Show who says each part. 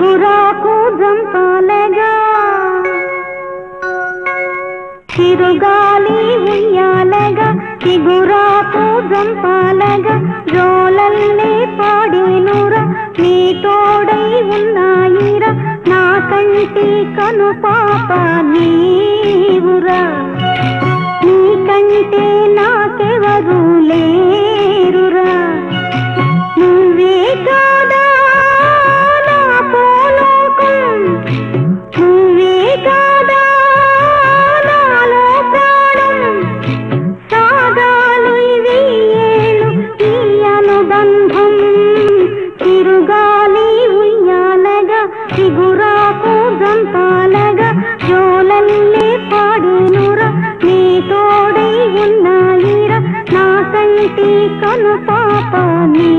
Speaker 1: చిగురాకు జంపాలగా చిరుగాలి ఉయ్యాలగా చిగురాకు జంపాలగా జోలల్లే పాడేనురా నీ తోడై ఉన్నాయిరా నా కంటి కను పాప నీవురా నీ కంటే నాకెవరు లేరురా నువ్వే కాదా నా పోలోకం నువ్వే కాదా నాలో ప్రాణం సాగాలు ఇవి ఏళ్ళు ఈ అనుబంధం చిరుగాలి ఉయ్యాలగా చిగురాకు జంపాలగా జోలల్లే పాడేనురా నీ తోడై ఉన్నాయిరా నా కంటి కను పాప నీ